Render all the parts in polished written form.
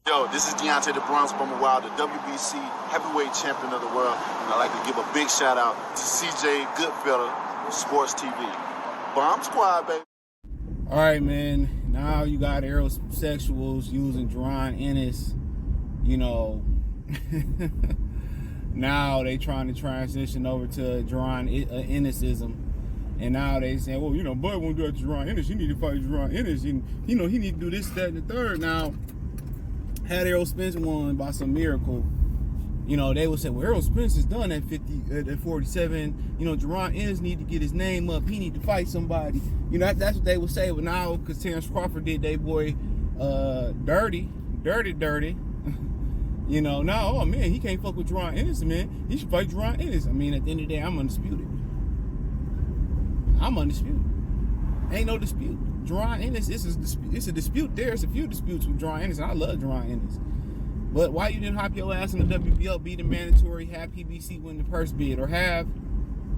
Yo, this is Deontay the Bronx Bummer Wild, the WBC heavyweight champion of the world. And I'd like to give a big shout out to CJ Goodfellow, Sports TV. Bomb Squad, baby. All right, man. Now you got Errolsexuals using Ennis. You know, now they trying to transition over to Ennisism. And now they saying, well, you know, Bud won't do that to Ennis. You need to fight Ennis. And, you know, he need to do this, that, and the third. Now, had Errol Spence won by some miracle, you know, they would say, well, Errol Spence is done at 47. You know, Ennis need to get his name up. He need to fight somebody. You know, that's what they would say. But now, because Crawford did they boy dirty. You know, now, oh, man, he can't fuck with Ennis, man. He should fight Ennis. I mean, at the end of the day, I'm undisputed. Ain't no dispute. Ennis, it's a dispute. There's a few disputes with Ennis, and I love Ennis. But why you didn't hop your ass in the WBO, be the mandatory, have PBC win the purse bid, or have,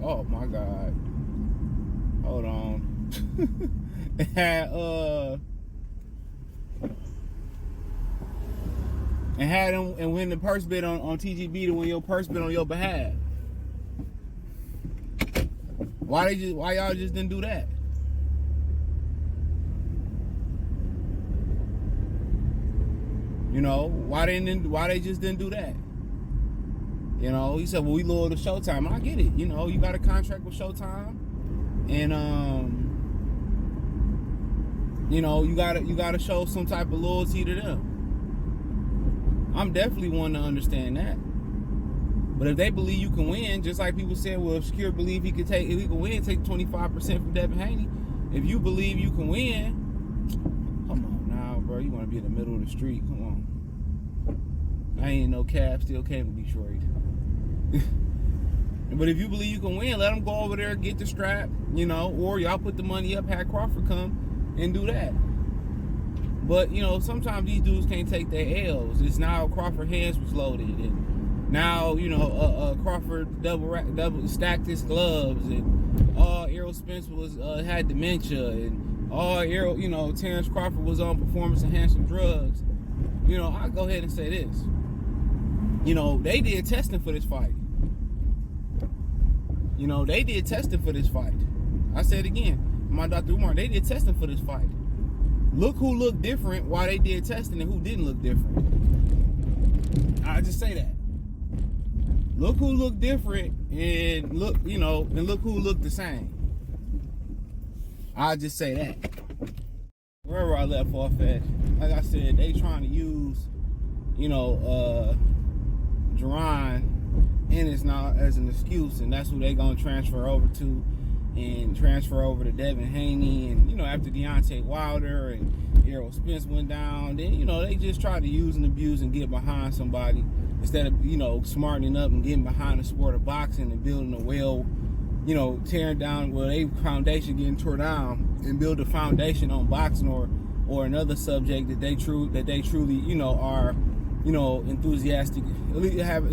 oh my God, hold on, had him and win the purse bid on TGB to win your purse bid on your behalf. Why y'all just didn't do that? You know, why they just didn't do that? You know, he said, well, we loyal to Showtime. And I get it. You know, you got a contract with Showtime. And you know, you gotta show some type of loyalty to them. I'm definitely one to understand that. But if they believe you can win, just like people said, well, if Shakir believe if he can win, take 25% from Devin Haney. If you believe you can win, come on now, bro. You want to be in the middle of the street. Come on. I ain't no cab, still came to Detroit. But if you believe you can win, let them go over there, get the strap, you know, or y'all put the money up, have Crawford come and do that. But, you know, sometimes these dudes can't take their L's. It's now Crawford hands was loaded, and now, you know, Crawford double stacked his gloves, and Errol Spence had dementia, and Errol, you know, Terrence Crawford was on performance-enhancing drugs. You know, I'll go ahead and say this. You know, they did testing for this fight. You know, they did testing for this fight. I said it again, my Dr. Umar, they did testing for this fight. Look who looked different while they did testing and who didn't look different. I just say that. Look who looked different and look who looked the same. I just say that. Wherever I left off at, like I said, they trying to use, you know, Ennis now as an excuse, and that's who they gonna transfer over to, and transfer over to Devin Haney, and, you know, after Deontay Wilder and Errol Spence went down, then, you know, they just try to use and abuse and get behind somebody instead of, you know, smartening up and getting behind the sport of boxing and building a you know, tearing down, well, they foundation getting torn down, and build a foundation on boxing or another subject that they truly, you know, are, you know, enthusiastic. They have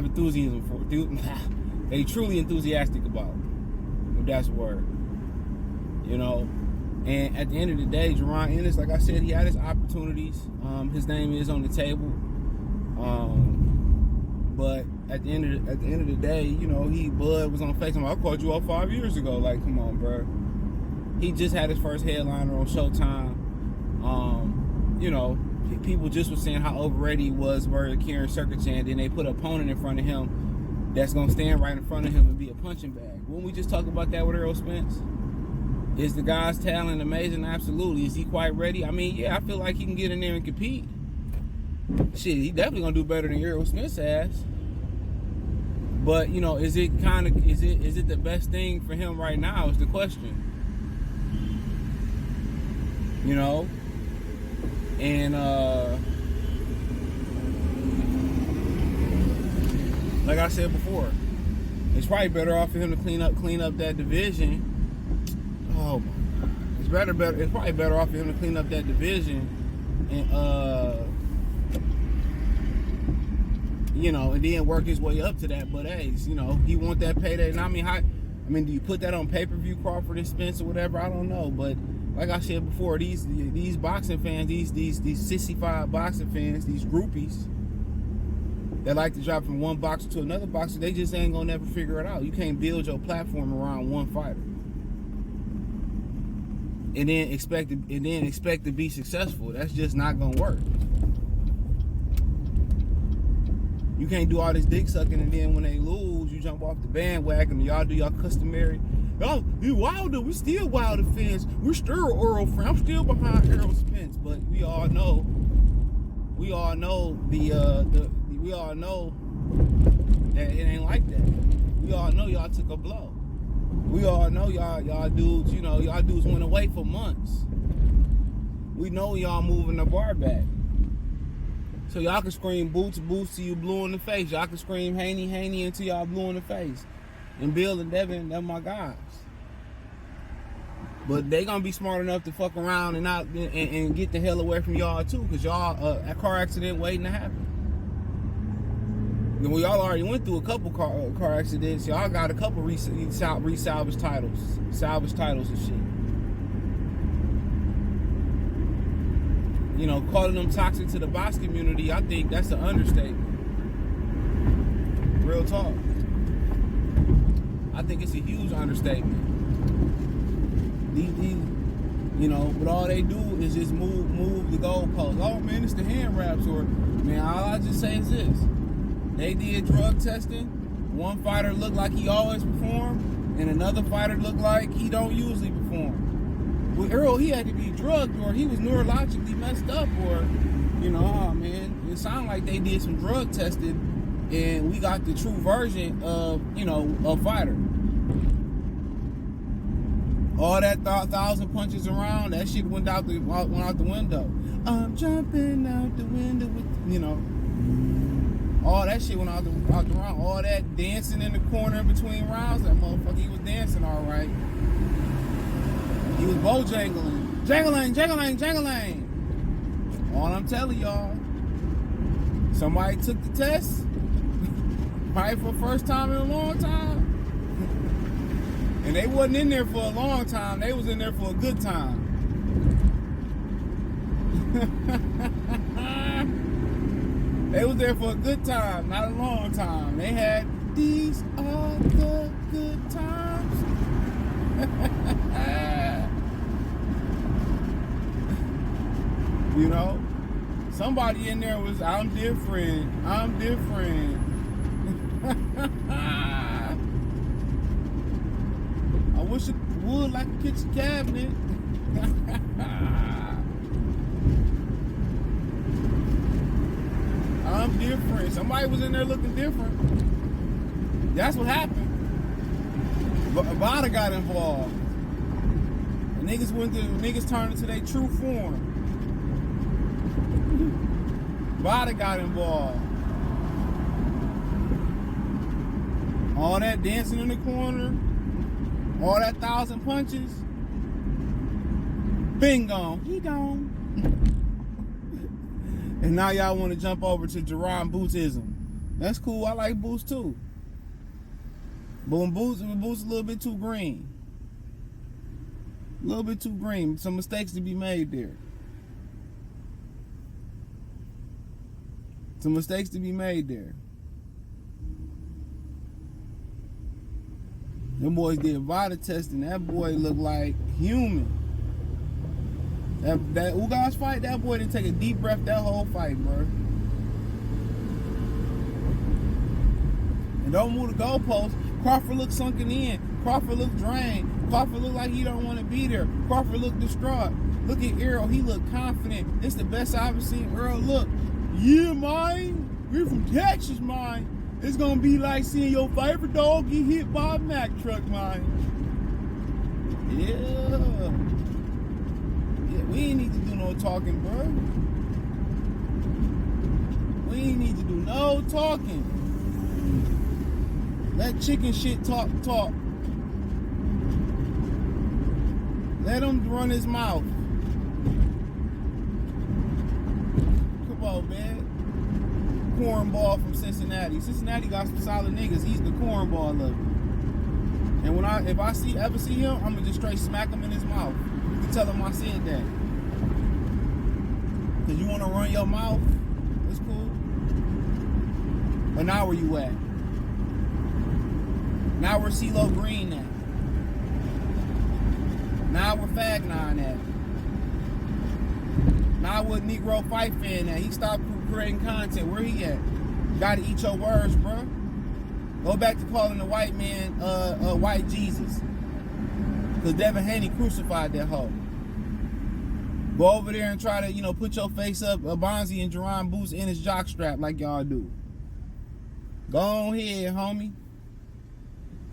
enthusiasm for. They truly enthusiastic about, if that's a word. You know, and at the end of the day, Ennis, like I said, he had his opportunities. His name is on the table. But at the end of the day, you know, Bud was on FaceTime. I called you up 5 years ago. Like, come on, bro. He just had his first headliner on Showtime. You know, people just were saying how overrated he was versus Kieran Circumstance. Then they put an opponent in front of him that's gonna stand right in front of him and be a punching bag. Wouldn't we just talk about that with Errol Spence? Is the guy's talent amazing? Absolutely. Is he quite ready? I mean, yeah, I feel like he can get in there and compete. Shit, he definitely gonna do better than Errol Spence has. But, you know, is it the best thing for him right now is the question. You know? And like I said before, it's probably better off for him to clean up that division. Oh my God. It's probably better off for him to clean up that division and you know, and then work his way up to that. But hey, you know, he want that payday. And I mean, do you put that on pay-per-view, Crawford and Spence or whatever? I don't know. But like I said before, these boxing fans, these sissified boxing fans, these groupies that like to drop from one boxer to another boxer, they just ain't gonna never figure it out. You can't build your platform around one fighter and then expect to be successful. That's just not gonna work. You can't do all this dick sucking and then when they lose, you jump off the bandwagon and y'all do y'all customary. Oh, you Wilder, we still Wilder fans. We're still Earl fans. I'm still behind Errol Spence, but we all know we all know that it ain't like that. We all know y'all took a blow. We all know y'all dudes, y'all dudes went away for months. We know y'all moving the bar back. So y'all can scream boots till you blue in the face. Y'all can scream Haney until y'all blue in the face. And Bill and Devin, they're my guys. But they gonna be smart enough to fuck around and not and get the hell away from y'all too, cause y'all a car accident waiting to happen. And we all already went through a couple car accidents. Y'all got a couple salvage titles and shit. Calling them toxic to the box community, I think that's an understatement. Real talk. I think it's a huge understatement. But all they do is just move the goalposts. Oh man, it's the hand wraps, or man, all I just say is this. They did drug testing. One fighter looked like he always performed, and another fighter looked like he don't usually perform. With Errol, he had to be drugged, or he was neurologically messed up, or, man, it sounded like they did some drug testing, and we got the true version of, a fighter. All that 1,000 punches around, that shit went out the window. I'm jumping out the window with, all that shit went out the round. All that dancing in the corner in between rounds, that motherfucker, he was dancing all right. He was bojangling. Jangling. All I'm telling y'all, somebody took the test, probably for the first time in a long time. And they wasn't in there for a long time. They was in there for a good time. They was there for a good time, not a long time. They had, these are the good times. Somebody in there was, I'm different. I wish it would like a kitchen cabinet. I'm different. Somebody was in there looking different. That's what happened. VADA got involved. The niggas turned into their true form. VADA got involved. All that dancing in the corner, all that 1,000 punches, bing gone. He gone. And now y'all want to jump over to Jerron Bootsism. That's cool. I like Boots too. But when Boots a little bit too green. A little bit too green. Some mistakes to be made there. Them boys did VADA testing. That boy looked like human. That Ugas fight, that boy didn't take a deep breath that whole fight, bro. And don't move the goalposts. Crawford looked sunken in. Crawford looked drained. Crawford looked like he don't want to be there. Crawford looked distraught. Look at Errol. He looked confident. It's the best I've ever seen Errol look. Yeah, mine. We're from Texas, mine. It's gonna be like seeing your favorite dog get hit by a Mack truck, mine. Yeah, we ain't need to do no talking, bro. We ain't need to do no talking. Let chicken shit talk. Let him run his mouth. Come on, man. Cornball from Cincinnati. Cincinnati got some solid niggas. He's the cornball of it. And if I ever see him, I'm gonna just straight smack him in his mouth. tell him I said that. Cause you wanna run your mouth, it's cool. But now where you at? Now we're CeeLo Green at. Now we're Fag 9 at. Now we're Negro Fight Fan at. He stopped creating content. Where he at? Gotta eat your words, bro. Go back to calling the white man white Jesus. Cause Devin Haney crucified that hoe. Go over there and try to, put your face up Bonzi and Jerron Boots in his jockstrap like y'all do. Go on ahead, homie.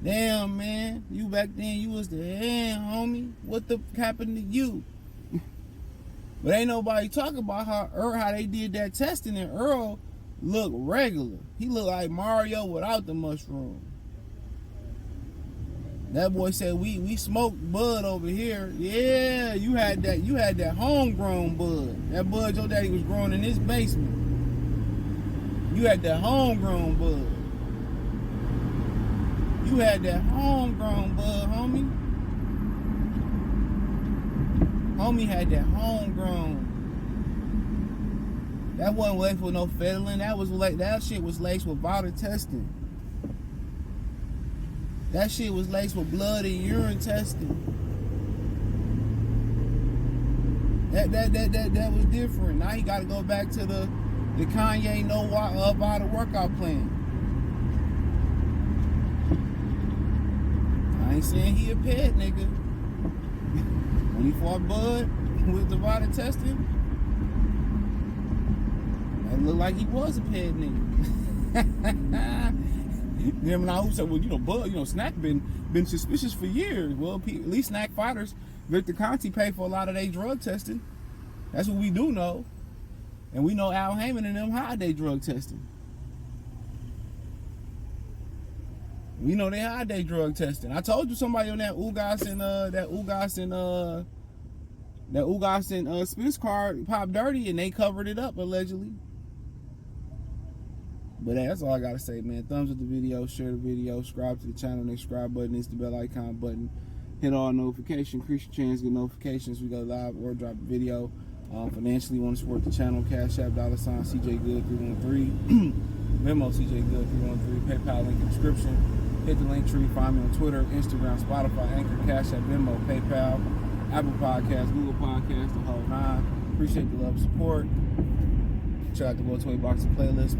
Damn, man. You back then, you was the hand, homie. What the happened to you? But ain't nobody talking about how they did that testing, and Earl looked regular. He looked like Mario without the mushroom. That boy said we smoked bud over here. Yeah, you had that homegrown bud. That bud your daddy was growing in his basement. You had that homegrown bud. You had that homegrown bud, homie. Homie had that homegrown. That wasn't laced with no fentanyl. That shit was laced with VADA testing. That shit was laced with blood and urine testing. That was different. Now he got to go back to the Kanye VADA workout plan. I ain't saying he a pet nigga. When he fought Bud with the VADA testing, that looked like he was a pet nigga. Then when I said, well, Bud, Snack been suspicious for years. Well, at least Snack fighters, Victor Conti paid for a lot of their drug testing. That's what we do know. And we know Al Heyman and them hide their drug testing. We know they hide their drug testing. I told you somebody on that Ugas and Spence card popped dirty, and they covered it up allegedly. But that's all I gotta say, man. Thumbs up the video, share the video, subscribe to the channel. The subscribe button is the bell icon button. Hit all notifications, increase your chance to get notifications. We go live or drop a video. Financially, want to support the channel? Cash App, $ CJ Good 313. Venmo CJ Good 313. PayPal link in the description. Hit the link tree. Find me on Twitter, Instagram, Spotify, Anchor, Cash App, Venmo, PayPal, Apple Podcasts, Google Podcasts, the whole nine. Appreciate the love and support. Check out the World 20 Boxing playlist.